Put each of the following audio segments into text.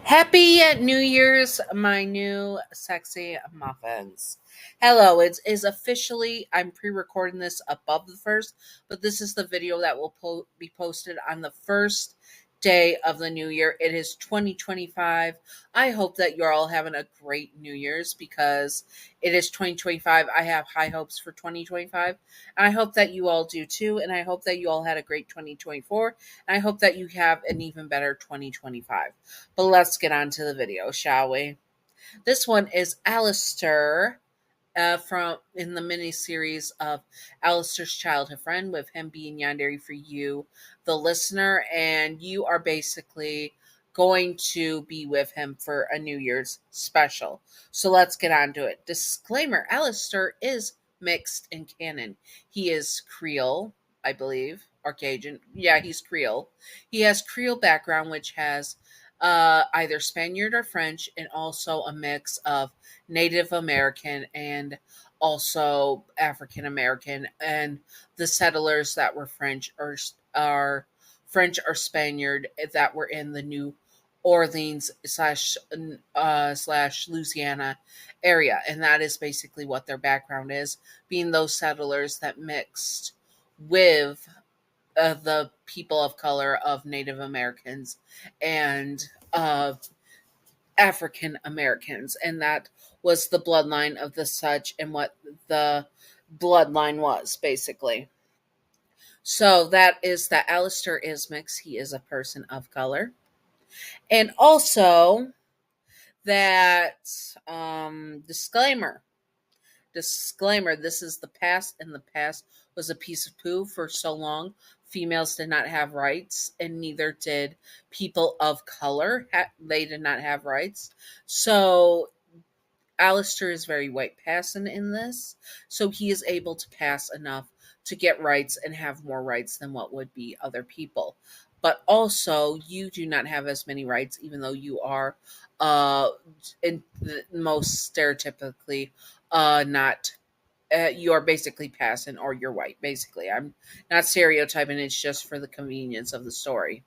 Happy New Year's, my new sexy muffins. Hello, it is officially, I'm pre recording this above the first, but this is the video that will be posted on the first day of the new year. It is 2025. I hope that you're all having a great New Year's because it is 2025. I have high hopes for 2025, and I hope that you all do too. And I hope that you all had a great 2024, and I hope that you have an even better 2025. But let's get on to the video, shall we? This one is Alastor from in the mini series of Alastor's childhood friend, with him being Yandere for you, the listener, and you are basically going to be with him for a New Year's special. So let's get on to it. Disclaimer: Alastor is mixed in canon. He is Creole, I believe, or Cajun. Yeah, he's Creole. He has Creole background, which has either Spaniard or French, and also a mix of Native American and also African American, and the settlers that were French or are French or Spaniard that were in the New Orleans slash Louisiana area, and that is basically what their background is, being those settlers that mixed with the people of color of Native Americans and African Americans, and that was the bloodline of the such and what the bloodline was basically. So that is that Alastor is mixed. He is a person of color, and also that disclaimer. Disclaimer: this is the past, and the past was a piece of poo. For so long, females did not have rights, and neither did people of color. They did not have rights. So Alastor is very white passing in this, so he is able to pass enough to get rights and have more rights than what would be other people. But also, you do not have as many rights, even though you are, in the most stereotypically, not. You are basically passing, or you're white. Basically, I'm not stereotyping. It's just for the convenience of the story.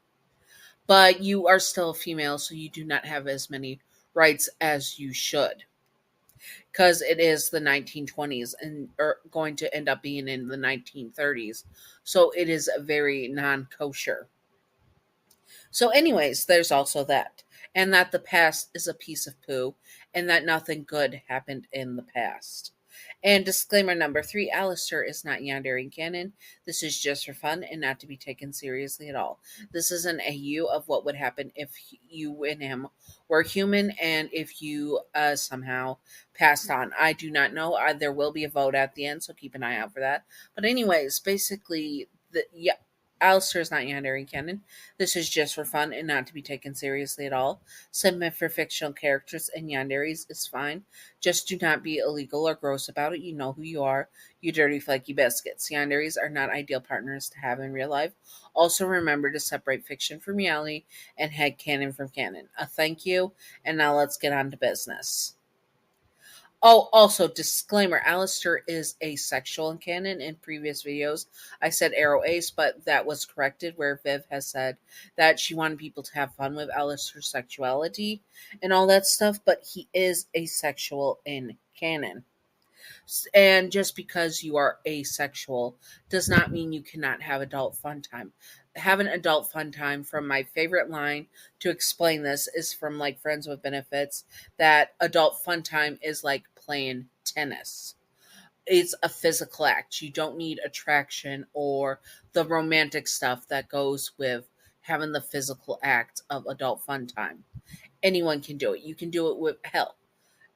But you are still a female, so you do not have as many rights as you should, because it is the 1920s and are going to end up being in the 1930s. So it is very non kosher. So, anyways, there's also that. And that the past is a piece of poo, and that nothing good happened in the past. And disclaimer number three: Alastor is not Yandere in canon. This is just for fun and not to be taken seriously at all. This is an AU of what would happen if you and him were human, and if you somehow passed on. I do not know. There will be a vote at the end, so keep an eye out for that. But, anyways, basically, yeah, Alastor is not Yandere in canon. This is just for fun and not to be taken seriously at all. Submit for fictional characters and yanderes is fine. Just do not be illegal or gross about it. You know who you are, you dirty flaky biscuits. Yanderes are not ideal partners to have in real life. Also remember to separate fiction from reality and head canon from canon. A thank you, and now let's get on to business. Oh, also, disclaimer: Alastor is asexual in canon. In previous videos, I said arrow ace, but that was corrected, where Viv has said that she wanted people to have fun with Alastor's sexuality and all that stuff, but he is asexual in canon. And just because you are asexual does not mean you cannot have adult fun time. Have an adult fun time, from my favorite line to explain this is from like Friends with Benefits, that adult fun time is like playing tennis. It's a physical act. You don't need attraction or the romantic stuff that goes with having the physical act of adult fun time. Anyone can do it. You can do it with hell.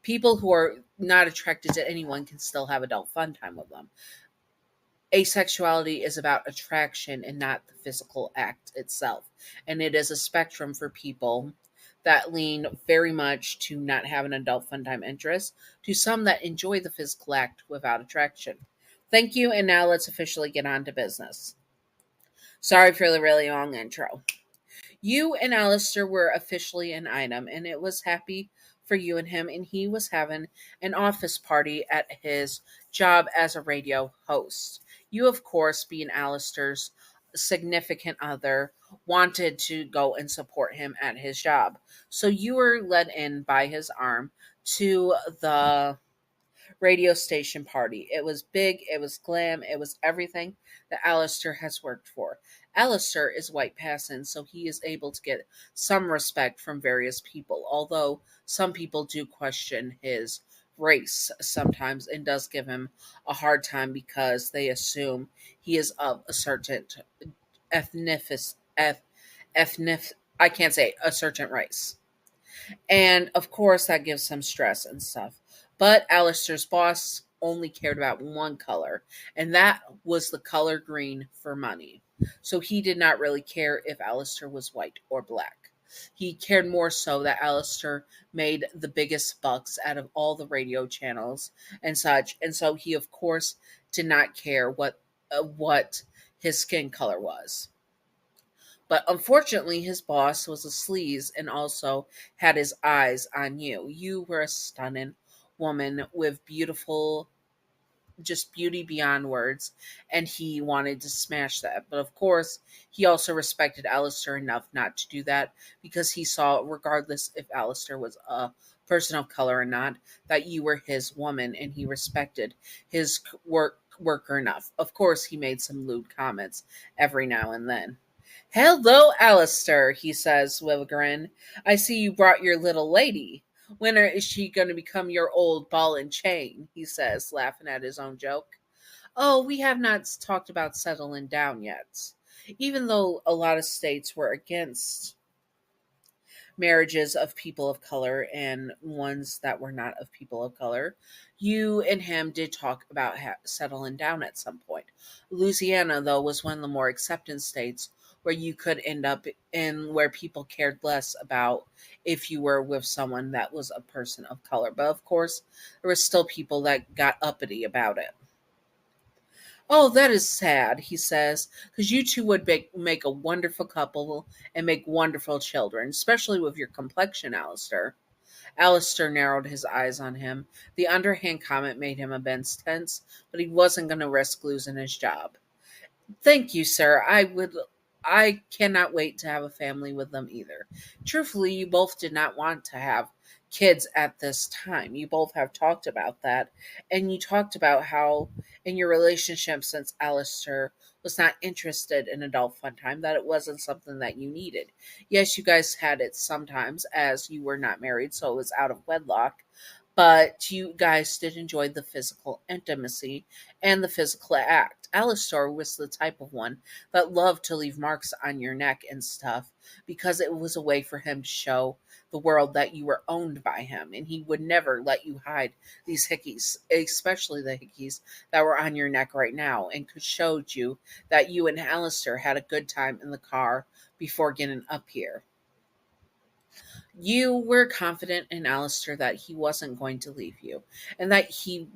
People who are not attracted to anyone can still have adult fun time with them. Asexuality is about attraction and not the physical act itself. And it is a spectrum for people that lean very much to not have an adult fun time interest, to some that enjoy the physical act without attraction. Thank you, and now let's officially get on to business. Sorry for the really long intro. You and Alastor were officially an item, and it was happy for you and him, and he was having an office party at his job as a radio host. You, of course, being Alastor's significant other wanted to go and support him at his job. So you were led in by his arm to the radio station party. It was big, it was glam, it was everything that Alastor has worked for. Alastor is white passing, so he is able to get some respect from various people, although some people do question his race sometimes and does give him a hard time because they assume he is of a certain ethnic ethnic I can't say a certain race. And of course, that gives some stress and stuff. But Alistair's boss only cared about one color, and that was the color green for money. So he did not really care if Alistair was white or black. He cared more so that Alistair made the biggest bucks out of all the radio channels and such, and so he, of course, did not care what his skin color was. But unfortunately, his boss was a sleaze and also had his eyes on you. You were a stunning woman with beautiful, just beauty beyond words, and he wanted to smash that. But of course, he also respected Alistair enough not to do that because he saw, regardless if Alistair was a person of color or not, that you were his woman and he respected his worker enough. Of course, he made some lewd comments every now and then. Hello, Alistair, he says with a grin. I see you brought your little lady. When is she going to become your old ball and chain? He says, laughing at his own joke. Oh, we have not talked about settling down yet. Even though a lot of states were against marriages of people of color and ones that were not of people of color, you and him did talk about settling down at some point. Louisiana, though, was one of the more accepting states where you could end up in where people cared less about if you were with someone that was a person of color. But of course, there were still people that got uppity about it. Oh, that is sad, he says, because you two would make a wonderful couple and make wonderful children, especially with your complexion, Alistair. Alistair narrowed his eyes on him. The underhand comment made him a bit tense, but he wasn't going to risk losing his job. Thank you, sir. I cannot wait to have a family with them either. Truthfully, you both did not want to have kids at this time. You both have talked about that. And you talked about how in your relationship, since Alistair was not interested in adult fun time, that it wasn't something that you needed. Yes, you guys had it sometimes as you were not married, so it was out of wedlock. But you guys did enjoy the physical intimacy and the physical act. Alastor was the type of one that loved to leave marks on your neck and stuff because it was a way for him to show the world that you were owned by him, and he would never let you hide these hickeys, especially the hickeys that were on your neck right now, and could showed you that you and Alistair had a good time in the car before getting up here. You were confident in Alistair that he wasn't going to leave you and that he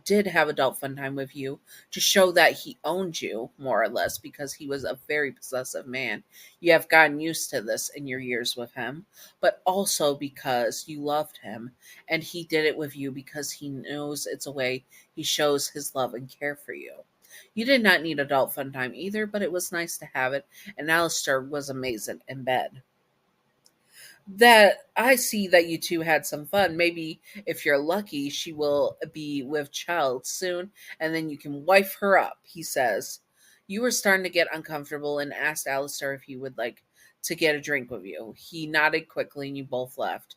did have adult fun time with you to show that he owned you, more or less, because he was a very possessive man. You have gotten used to this in your years with him, but also because you loved him and he did it with you because he knows it's a way he shows his love and care for you. You did not need adult fun time either, but it was nice to have it, and Alistair was amazing in bed. That I see that you two had some fun. Maybe if you're lucky, she will be with child soon, and then you can wife her up, he says. You were starting to get uncomfortable and asked Alistair if he would like to get a drink with you. He nodded quickly and you both left.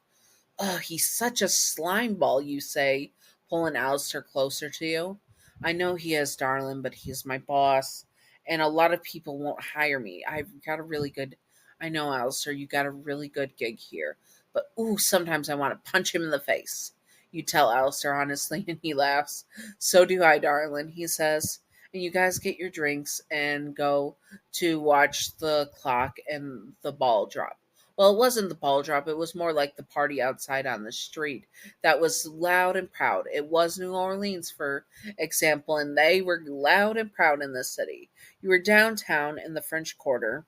Oh, he's such a slime ball, you say, pulling Alistair closer to you. I know he is, darling, but he's my boss, and a lot of people won't hire me. I've got a really good. I know, Alistair, you got a really good gig here, but ooh, sometimes I want to punch him in the face. You tell Alistair honestly, and he laughs. So do I, darling, he says. And you guys get your drinks and go to watch the clock and the ball drop. Well, it wasn't the ball drop, it was more like the party outside on the street that was loud and proud. It was New Orleans, for example, and they were loud and proud in the city. You were downtown in the French Quarter,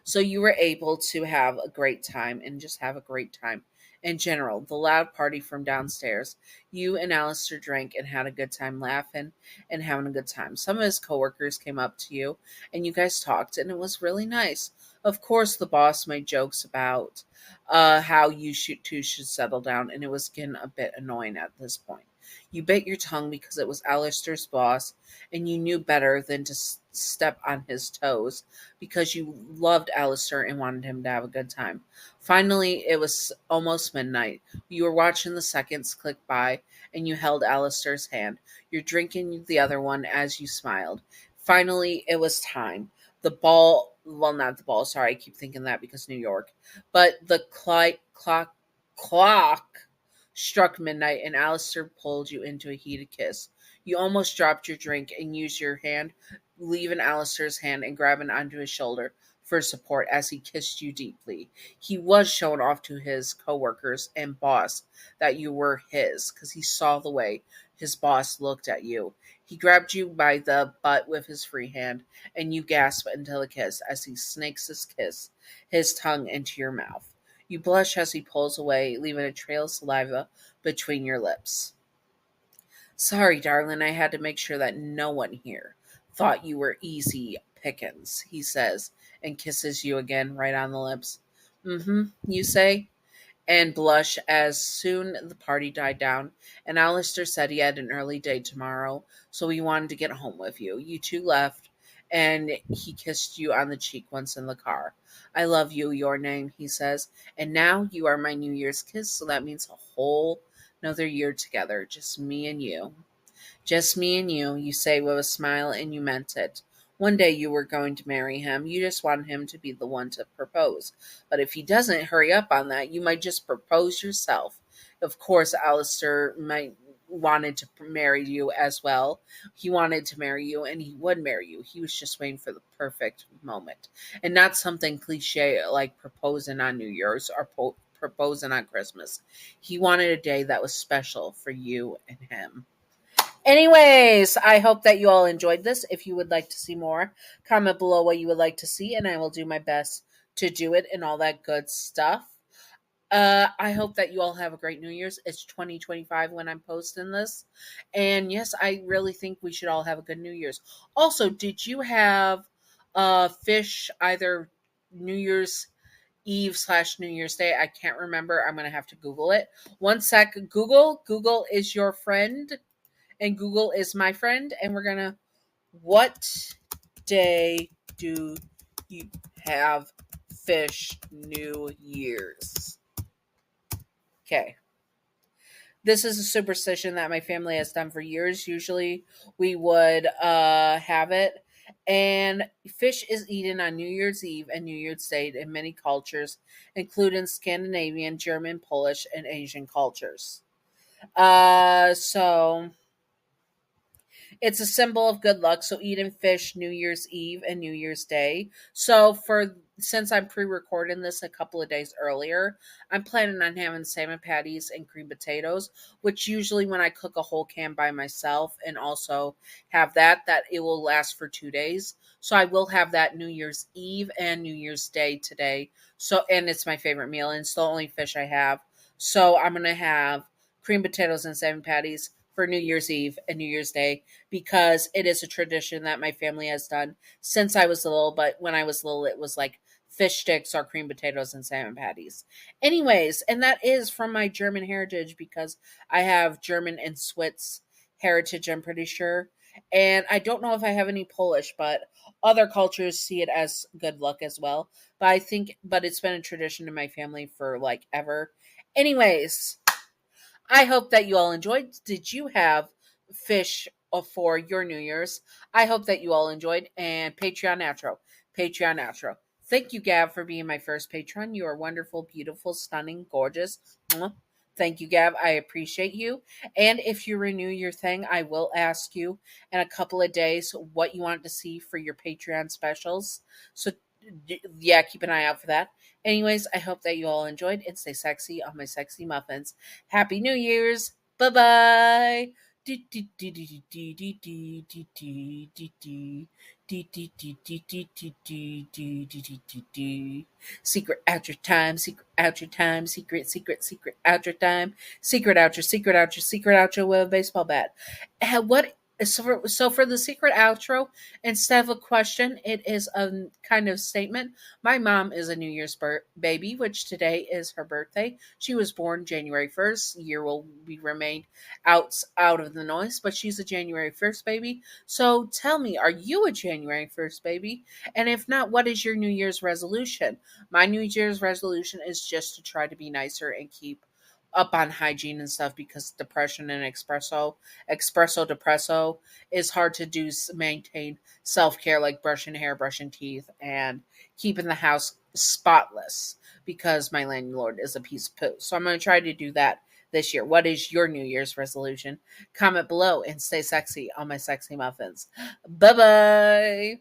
so you were able to have a great time and just have a great time in general, the loud party from downstairs. You and Alistair drank and had a good time laughing and having a good time. Some of his coworkers came up to you and you guys talked, and it was really nice. Of course, the boss made jokes about how you two should settle down, and it was getting a bit annoying at this point. You bit your tongue because it was Alistair's boss, and you knew better than to step on his toes because you loved Alistair and wanted him to have a good time. Finally, it was almost midnight. You were watching the seconds click by, and you held Alistair's hand. You're drinking the other one as you smiled. Finally, it was time. The ball, well, not the ball, sorry, I keep thinking that because New York, but the clock struck midnight, and Alistair pulled you into a heated kiss. You almost dropped your drink and used your hand, leaving Alistair's hand and grabbing onto his shoulder for support as he kissed you deeply. He was showing off to his coworkers and boss that you were his because he saw the way his boss looked at you. He grabbed you by the butt with his free hand, and you gasp until the kiss as he snakes his tongue into your mouth. You blush as he pulls away, leaving a trail of saliva between your lips. Sorry, darling, I had to make sure that no one here thought you were easy pickings, he says, and kisses you again right on the lips. You say, and blush as soon the party died down, and Alistair said he had an early day tomorrow, so he wanted to get home with you. You two left, and he kissed you on the cheek once in the car. I love you, your name, he says, and now you are my New Year's kiss, so that means a whole another year together, just me and you. Just me and you say with a smile, and you meant it. One day you were going to marry him. You just wanted him to be the one to propose. But if he doesn't hurry up on that, you might just propose yourself. Of course, Alistair might wanted to marry you as well. He wanted to marry you and he would marry you. He was just waiting for the perfect moment. And not something cliche like proposing on New Year's or proposing on Christmas. He wanted a day that was special for you and him. Anyways, I hope that you all enjoyed this. If you would like to see more, comment below what you would like to see, and I will do my best to do it and all that good stuff. I hope that you all have a great New Year's. It's 2025 when I'm posting this. And yes, I really think we should all have a good New Year's. Also, did you have fish either New Year's Eve / New Year's Day? I can't remember. I'm going to have to Google it. One sec. Google is your friend. And Google is my friend, and we're gonna. What day do you have fish New Year's? Okay. This is a superstition that my family has done for years. Usually we would have it. And fish is eaten on New Year's Eve and New Year's Day in many cultures, including Scandinavian, German, Polish, and Asian cultures. So it's a symbol of good luck. So eating fish New Year's Eve and New Year's Day. So since I'm pre-recording this a couple of days earlier, I'm planning on having salmon patties and cream potatoes, which usually when I cook a whole can by myself and also have that it will last for 2 days. So I will have that New Year's Eve and New Year's Day today. So, and it's my favorite meal and it's the only fish I have. So I'm going to have cream potatoes and salmon patties for New Year's Eve and New Year's Day because it is a tradition that my family has done since I was little. But when I was little, it was like fish sticks or cream potatoes and salmon patties. Anyways, and that is from my German heritage because I have German and Swiss heritage, I'm pretty sure. And I don't know if I have any Polish, but other cultures see it as good luck as well. But it's been a tradition in my family for like ever. Anyways, I hope that you all enjoyed. Did you have fish for your New Year's? I hope that you all enjoyed. And Patreon outro. Patreon outro. Thank you, Gav, for being my first patron. You are wonderful, beautiful, stunning, gorgeous. Mwah. Thank you, Gav. I appreciate you. And if you renew your thing, I will ask you in a couple of days what you want to see for your Patreon specials. So, yeah, keep an eye out for that. Anyways, I hope that you all enjoyed and stay sexy on my sexy muffins. Happy New Year's. Bye-bye. Secret out your time, secret out your time, secret out your time, secret out your with a baseball bat. What so for the secret outro, instead of a question, it is a kind of statement. My mom is a New Year's baby, which today is her birthday. She was born January 1st. Year will be remained out of the noise, but she's a January 1st baby. So tell me, are you a January 1st baby? And if not, what is your New Year's resolution? My New Year's resolution is just to try to be nicer and keep up on hygiene and stuff, because depression and espresso depresso is hard to do. Maintain self-care like brushing hair, brushing teeth, and keeping the house spotless, because my landlord is a piece of poo. So I'm going to try to do that this year. What is your New Year's resolution? Comment below and stay sexy on my sexy muffins. Bye bye.